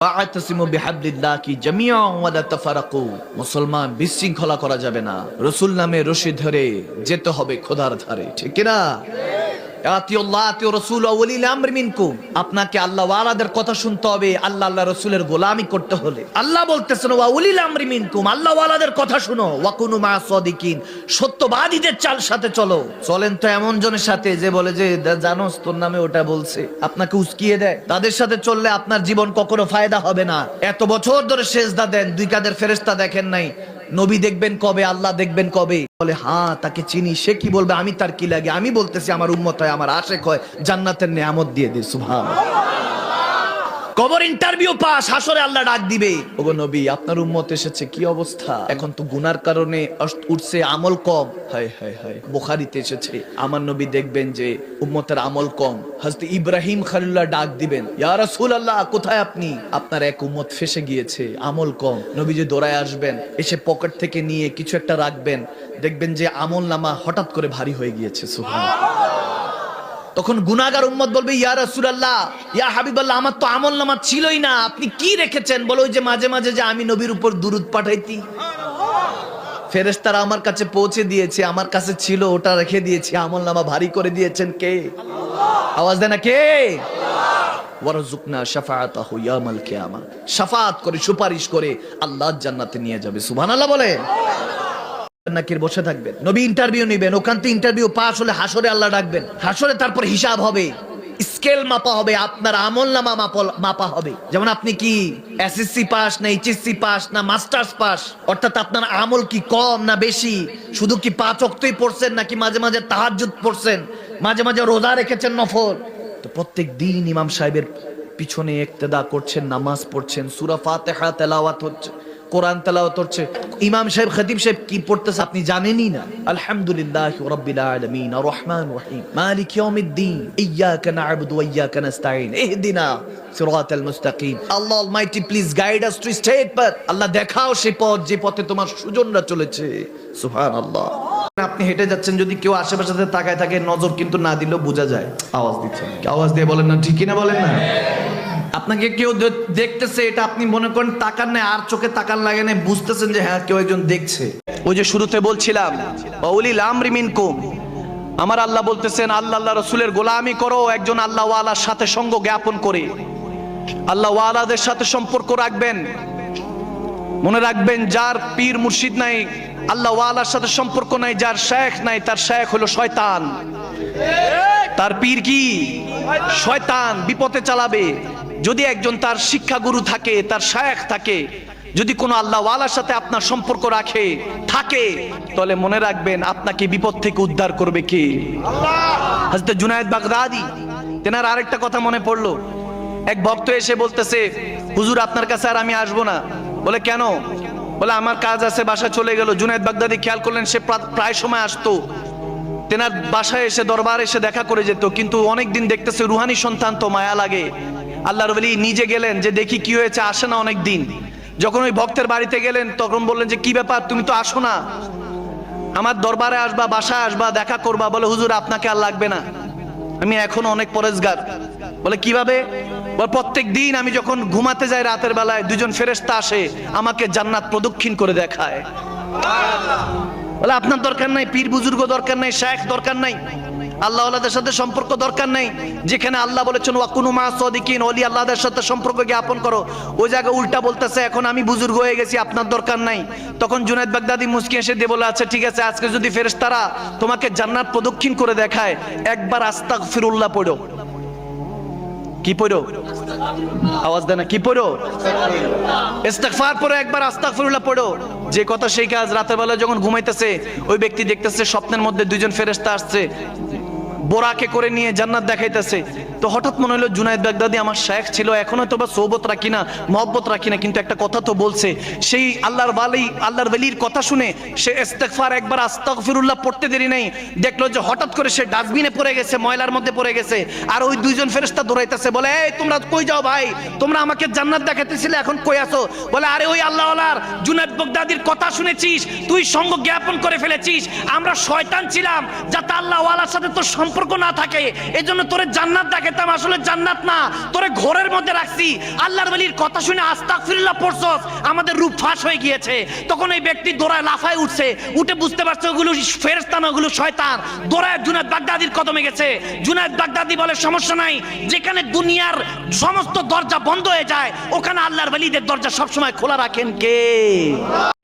ওয়া'তাসিমু বিহাবলিল্লাহি জামিআন ওয়া লা তাফারাকু। মুসলমান বিশৃঙ্খলা করা যাবে না, রাসূল নামে রশি ধরে যেতে হবে খোদার ধারে, ঠিক কি না? আতিউল্লাহ আতিউ রাসূল ওয়া উলিল আমরি মিনকুম। আপনাকে আল্লাহ ওয়ালাদের কথা শুনতে হবে, আল্লাহ আল্লাহ রাসূলের গোলামি করতে হলে আল্লাহ বলতেছেন ওয়া উলিল আমরি মিনকুম, আল্লাহ ওয়ালাদের কথা শুনো। ওয়া কুনু মা সাদিকিন, সত্যবাদীদের চাল সাথে চলো। চলেন তো এমন জনের সাথে যে বলে যে জানোস তোর নামে ওটা বলছে, আপনাকে উস্কিয়ে দেয়। তাদের সাথে চললে আপনার জীবন কখনো ফায়দা হবে না। এত বছর ধরে সেজদা দেন, দুই কাঁধের ফেরেশতা দেখেন নাই, নবী দেখবেন কবে, আল্লাহ দেখবেন কবে? বলে হ্যাঁ তাকে চিনি, সে কি বলবে আমি তার কি লাগে? আমি বলতেছি আমার উম্মত হয়, আমার আশেক হয়, জান্নাতের নেয়ামত দিয়ে দে। সুবহানাল্লাহ। কবর ইন্টারভিউ পাস, হাসরে আল্লাহ ডাক দিবে, ওগো নবী আপনার উম্মত এসেছে, কি অবস্থা? এখন তো গুনার কারণে উঠছে, আমল কম। হায় হায় হায়, বুখারীতে এসেছে আমার নবী দেখবেন যে উম্মতের আমল কম। হযরত ইব্রাহিম খলিলুল্লাহ ডাক দিবেন, ইয়া রাসূলুল্লাহ কোথায় আপনি? আপনার এক উম্মত ফেসে গিয়েছে, আমল কম। নবী যে দৌড়ায় আসবেন, এসে পকেট থেকে নিয়ে কিছু একটা রাখবেন, দেখবেন যে আমল নামা হঠাৎ করে ভারী হয়ে গিয়েছে। সুবহানাল্লাহ। তখন গুনাহগার উম্মত বলবে, ইয়া রাসূলুল্লাহ ইয়া হাবিবাল্লাহ আমার তো আমল নামা ছিলই না, আপনি কি রেখেছেন? বলে ওই যে মাঝে মাঝে যে আমি নবীর উপর দুরূদ পাঠাইতি, ফেরেশতারা আমার কাছে পৌঁছে দিয়েছে, আমার কাছে ছিল, ওটা রেখে দিয়েছি, আমল নামা ভারী করে দিয়েছেন কে? আল্লাহ। আওয়াজ দেন না কে? আল্লাহ। ওয়ারযুকনা শাফাআতাহু ইয়াউমাল কিয়ামা, শাফাআত করে সুপারিশ করে আল্লাহ জান্নাতে নিয়ে যাবে। সুবহানাল্লাহ বলে নাকির বসে থাকবেন, নবী ইন্টারভিউ নেবেন, ওখান থেকে ইন্টারভিউ পাস হলে হাসরে আল্লাহ ডাকবেন, হাসরে তারপর হিসাব হবে, স্কেল মাপা হবে, আপনার আমল নামা মাপা হবে। যেমন আপনি কি এসএসসি পাস না এইচএসসি পাস না মাস্টার্স পাস, অর্থাৎ আপনার আমল কি কম না বেশি, শুধু কি 5 ওয়াক্তই পড়ছেন নাকি মাঝে মাঝে তাহাজ্জুদ পড়ছেন, মাঝে মাঝে রোজা রেখেছেন নফল। তো প্রত্যেক দিন ইমাম সাহেবের পিছনে ইক্তেদা করছেন, নামাজ পড়ছেন, সূরা ফাতিহা তেলাওয়াত হচ্ছে, কোরআন তেলাওয়াত হচ্ছে, ইমাম সাহেব খতিব সাহেব কি পড়তেছে আপনি জানেনই না। আলহামদুলিল্লাহি রাব্বিল আলামিন আর রহমানির রহিম মালিক ইয়াউমিদ্দিন ইয়্যাকা না'বুদু ওয়া ইয়্যাকা নাস্তাঈন ইহদিনা সিরাতাল মুস্তাকিম। Allah almighty please guide us to straight path. Allah দেখাও সেই পথ যে পথে তোমার সুজনরা চলেছে। সুবহানাল্লাহ। আপনি হেঁটে যাচ্ছেন, যদি কেউ আশেপাশে তাকায় থাকে, নজর কিন্তু না দিলেও বোঝা যায়। আওয়াজ দিচ্ছেন, আওয়াজ দিয়ে বলেন না ঠিক কিনা বলেন না। আপনাকে কেউ দেখতেছে, এটা আপনি মনে করেন তাকান না, আর চোখে তাকান লাগে না, বুঝতেছেন যে হ্যাঁ কেউ একজন দেখছে। ওই যে শুরুতে বলছিলাম উলিল আমরি মিনকুম, আমার আল্লাহ বলতেছেন আল্লাহ আল্লাহ রাসূলের গোলামি করো, একজন আল্লাহ ওয়ালার সাথে সঙ্গ জ্ঞাপন করে আল্লাহ ওয়ালাদের সাথে সম্পর্ক রাখবেন। মনে রাখবেন যার পীর মুর্শিদ নাই, আল্লাহ ওয়ালার সাথে সম্পর্ক নাই, যার শেখ নাই, তার শেখ হলো শয়তান, তার পীর কি শয়তান, বিপথে চালাবে। যদি একজন তার শিক্ষাগুরু থাকে, তার শায়েখ থাকে, যদি কোনো আল্লাহ ওয়ালার সাথে আপনার সম্পর্ক থাকে, তাহলে মনে রাখবেন আপনাকে বিপদ থেকে উদ্ধার করবে কে? আল্লাহ। হযরত জুনায়েদ বাগদাদি, তেনার আরেকটা কথা মনে পড়লো। এক ভক্ত এসে বলতেছে, হুজুর আপনার কাছে আর আমি আসবো না। বলে কেন? বলে আমার কাজ আছে, বাসা চলে গেল। জুনায়েদ বাগদাদি খেয়াল করলেন সে প্রায় সময় আসতো, তেনার বাসায় এসে দরবার এসে দেখা করে যেত, কিন্তু অনেকদিন দেখতেছে রুহানি সন্তান তো মায়া লাগে। আল্লাহর ওলি নিজে গেলেন যে দেখি কি হয়েছে, আসে না অনেক দিন। যখন ওই ভক্তের বাড়িতে গেলেন তখন বললেন যে কি ব্যাপার, তুমি তো আসো না, আমার দরবারে আসবা, বাসায় আসবা, দেখা করবা। বলে হুজুর আপনাকে আর লাগবে না, আমি এখন অনেক পরেজগার। বলে কিভাবে? বলে প্রত্যেক দিন আমি যখন ঘুমাতে যাই রাতের বেলায়, দুজন ফেরেশতা আসে আমাকে জান্নাত প্রদক্ষিণ করে দেখায়। বলে আপনার দরকার নাই, পীর বুজুর্গ দরকার নাই, শায়েখ দরকার নাই, আল্লাহ ওয়ালাদের সাথে সম্পর্ক দরকার নাই। যেখানে আল্লাহ বলেছেন ওয়া কুনু মা সাদিকিন, ওলি আল্লাহদের সাথে সম্পর্ক জ্ঞাপন করো, ওই জায়গায় উল্টা বলতেছে এখন আমি বুজুর্গ হয়ে গেছি, আপনার দরকার নাই। তখন জুনায়েদ বাগদাদি মুস্কি এসে দিয়ে বলে, আচ্ছা ঠিক আছে, আজকে যদি ফেরেশতারা তোমাকে জান্নাত প্রদক্ষিণ করে দেখায়, একবার আস্তাগফিরুল্লাহ পড়ো। কি পড়ো? আওয়াজ দেন না, কি পড়ো? ইস্তিগফার পড়ো, একবার আস্তাগফিরুল্লাহ পড়ো। যে কথা সেই কাজ। রাতের বেলা যখন ঘুমাইতেছে, ওই ব্যক্তি দেখতেছে স্বপ্নের মধ্যে দুইজন ফেরেশতা আসছে, বোরাকে করে নিয়ে জান্নাত দেখাইতেছে। তো হঠাৎ মনে হলো জুনায়েদ বাগদাদি আমার শায়েখ ছিল, এখনো তো বা সোহবত রাখি না, মহব্বত রাখি না, কিন্তু একটা কথা তো বলছে। সেই আল্লাহর ওয়ালির কথা শুনে সে ইস্তিগফার একবার আস্তাগফিরুল্লাহ পড়তে দেরি নাই, দেখলো যে হঠাৎ করে সে ডাস্টবিনে পড়ে গেছে, ময়লার মধ্যে পড়ে গেছে। আর ওই দুইজন ফেরেশতা দৌড়াইতেছে, বলে এই তোমরা কই যাও ভাই, তোমরা আমাকে জান্নাত দেখাইতেছিলে, এখন কই আছো? বলে আরে ওই আল্লাহ ওয়ালার জুনায়েদ বাগদাদির কথা শুনেছিস, তুই সঙ্গ জ্ঞাপন করে ফেলেছিস, আমরা শয়তান ছিলাম যাতে আল্লাহ ওয়ালার সাথে তোর সম্পর্ক না থাকে, এজন্য তোরে জান্নাত দেখাই খেতাম আসলে জান্নাত না, তোরে ঘরের মধ্যে রাখছি। আল্লাহর ওলির কথা শুনে আস্তাগফিরুল্লাহ পড়ছস, আমাদের রূপ ফাঁস হয়ে গিয়েছে। তখন এই ব্যক্তি দৌড়ায় লাফায় উঠছে, উঠে বুঝতে পারছে ওগুলো ফেরেশতা না, ওগুলো শয়তান। দৌড়ায় জুনায়েদ বাগদাদির কদমে গেছে। জুনায়েদ বাগদাদি বলে সমস্যা নাই, যেখানে দুনিয়ার সমস্ত দরজা বন্ধ হয়ে যায় ওখানে আল্লাহর ওলিদের দরজা সবসময় খোলা রাখেন কে?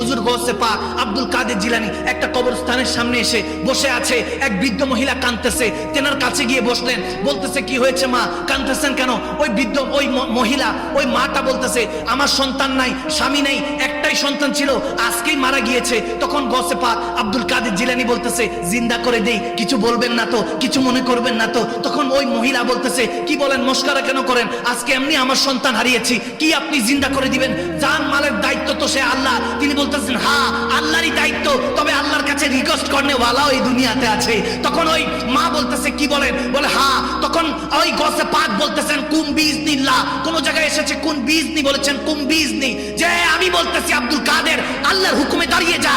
হুজুর গৌসে পাক আব্দুল কাদের জিলানী একটা কবরস্থানের সামনে এসে বসে আছে। এক বৃদ্ধ মহিলা কাঁদতেছে, তেনার কাছে গিয়ে বসলেন। বলতেছে কি হয়েছে মা, কাঁদতেছেন কেন? ওই বৃদ্ধ ওই মহিলা ওই মাটা বলতেছে আমার সন্তান নাই, স্বামী নেই, একটাই সন্তান ছিল, আজকেই মারা গিয়েছে। তখন গৌসে পাক আব্দুল কাদের জিলানী বলতেছে জিন্দা করে দেই, কিছু বলবেন না তো, কিছু মনে করবেন না তো? তখন ওই মহিলা বলতেছে কি বলেন, মস্করা কেন করেন? আজকে এমনি আমার সন্তান হারিয়েছি, কি আপনি জিন্দা করে দিবেন? জান মালের দায়িত্ব তো সে আল্লাহ। তিনি বলতেছেন হ্যাঁ আল্লাহরই দায়িত্ব, তবে আল্লাহর কাছে রিকোয়েস্ট করনে ওয়ালাও এই দুনিয়াতে আছে। তখন ওই মা বলতেছে কি বলেন? বলে হ্যাঁ। তখন ওই গসে পাক বলতেছেন কুম বিইজনিল্লাহ, কোন জায়গায় এসেছে কুন বিইজনি, বলেছেন কুম বিইজনি, যে আমি বলতেছি আব্দুল কাদের আল্লাহর হুকুমে দাঁড়িয়ে যা।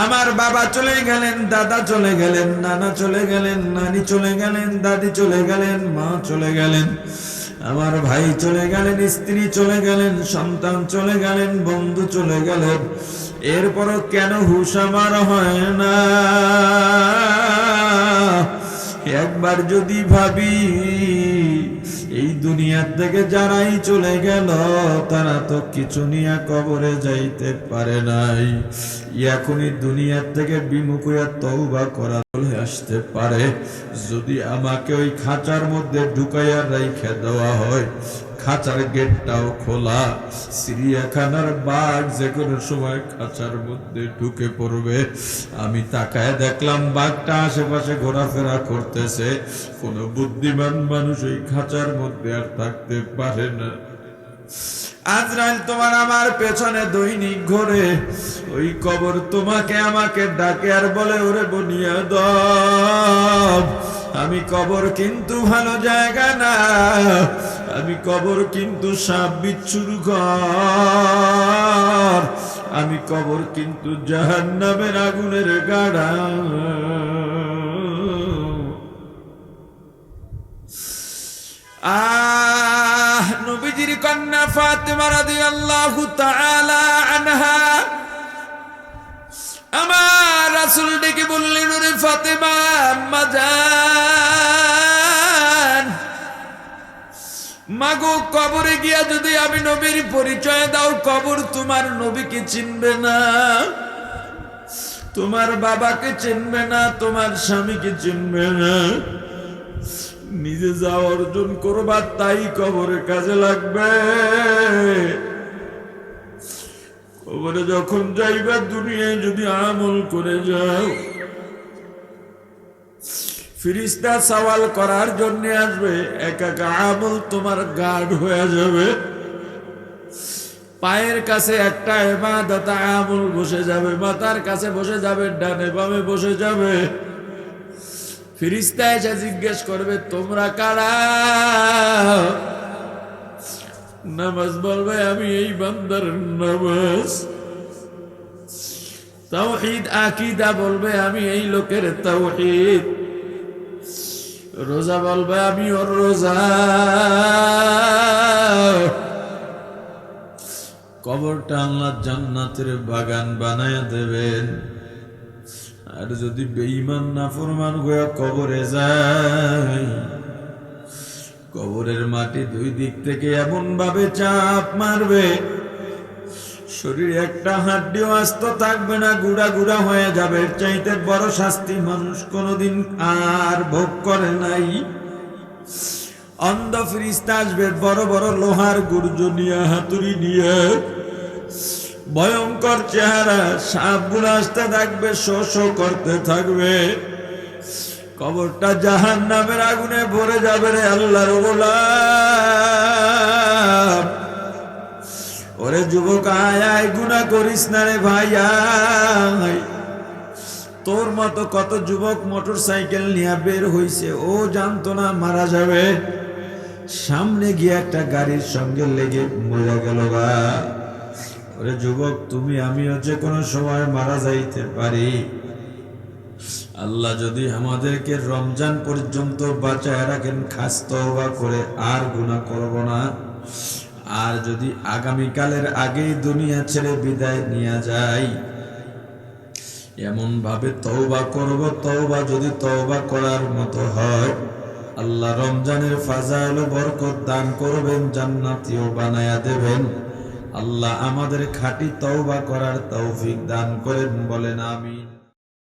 আমার বাবা চলে গেলেন, দাদা চলে গেলেন, নানা চলে গেলেন, নানি চলে গেলেন, দাদি চলে গেলেন, মা চলে গেলেন, আমার ভাই চলে গেলেন, স্ত্রী চলে গেলেন, সন্তান চলে গেলেন, বন্ধু চলে গেলেন। এরপরও কেন হুঁশ আমার হয় না? একবার যদি ভাবি এই দুনিয়া থেকে যারাই চলে গেল তারা তো কিছু নিয়ে কবরে যাইতে পারে নাই। এখনই দুনিয়ার থেকে বিমুখ হইয়া তওবা করা চলে আসতে পারে। যদি আমাকে ওই খাঁচার মধ্যে ঢুকাইয়া রাইখা দেওয়া হয়, খাঁচার গেটটাও খোলা, চিড়িয়াখানার বাঘ যে কোনো সময় খাঁচার মধ্যে ঢুকে পড়বে। আমি তাকায় দেখলাম বাঘটা আশেপাশে ঘোরাফেরা করতেছে। কোন বুদ্ধিমান মানুষ ওই খাঁচার মধ্যে আর থাকতে পারে না। আজরাইল তোমার আমার পেছনে দৈনিক ঘোরে, ওই কবর তোমাকে আমাকে ডাকে আর বলে ওরে বুনিয়াদম, আমি কবর কিন্তু ভালো জায়গা না, আমি কবর কিন্তু সাপ বিচ্ছুর ঘর, আমি কবর কিন্তু জাহান্নামের আগুনের গাড়া। নবীজির কন্যা ফাতেমা রাদিয়াল্লাহু তাআলা আনহা আমার রাসূল ডেকে বললেন ওরে ফাতেমা আম্মা জান, মাগো কবরে গিয়া যদি আমি নবীর পরিচয় দাও, কবর তোমার নবীকে চিনবে না, তোমার বাবাকে চিনবে না, তোমার স্বামীকে চিনবে না। নিজে যা অর্জন করবা তাই কবরে কাজে লাগবে। কবরে যখন যাইবা দুনিয়ায় যদি আমল করে যাও, ফেরেশতা সওয়াল করার জন্য আসবে, এক এক আমল তোমার গার্ড হয়ে যাবে। পায়ের কাছে একটা ইবাদত আমল বসে যাবে, মাথার কাছে বসে যাবে, ডানে বামে বসে যাবে। ফেরেশতা এসে জিজ্ঞেস করবে তোমরা কারা? নামাজ বলবে আমি এই বান্দার নামাজ। তাওহীদ আকীদা বলবে আমি এই লোকের তাওহীদ। রোজা বলবে আমি ওর রোজা। কবরটা আল্লাহ জান্নাতের বাগান বানায়া দেবেন। আর যদি বেঈমান নাফরমান হয়ে কবরে যায়, কবরের মাটি দুই দিক থেকে এমন ভাবে চাপ মারবে, শরীরে একটা হাড্ডিও আস্ত থাকবে না, গুড়া গুড়া হয়ে যাবে। এর চাইতে বড় শাস্তি মানুষ কোনোদিন আর ভোগ করে নাই। অন্ধ ফেরেশতা আসবে বড় বড় লোহার গুর্জ নিয়ে, হাতুড়ি নিয়ে, ভয়ঙ্কর চেহারা, সাপগুলো আসতে থাকবে, শো শো করতে থাকবে। কবরটা জাহান্নামের আগুনে ভরে যাবে রে আল্লাহর গোলাম। ওরে যুবক আয় আয়, গুনাহ করিস না রে ভাই আয়। তোর মতো কত যুবক মোটর সাইকেল নিয়ে বের হইছে, ও জানতো না মারা যাবে, সামনে গিয়ে একটা গাড়ির সঙ্গে লেগে মরে গেল গা। ওরে যুবক তুমি আমিও যে কোনো সময় মারা যাইতে পারি। আল্লাহ যদি আমাদেরকে রমজান পর্যন্ত বাঁচায় রাখেন, খাস তওবা করে আর গুনাহ করব না। আর যদি আগামীকালের আগেই দুনিয়া ছেড়ে বিদায় নিয়ে যাই, এমন ভাবে তওবা করব, তওবা যদি তওবা করার মতো হয়, আল্লাহ রমজানের ফাজাইল ও বরকত দান করবেন, জান্নাতীও বানায়া দেবেন। আল্লাহ আমাদের খাঁটি তওবা করার তৌফিক দান করেন, বলেন আমিন।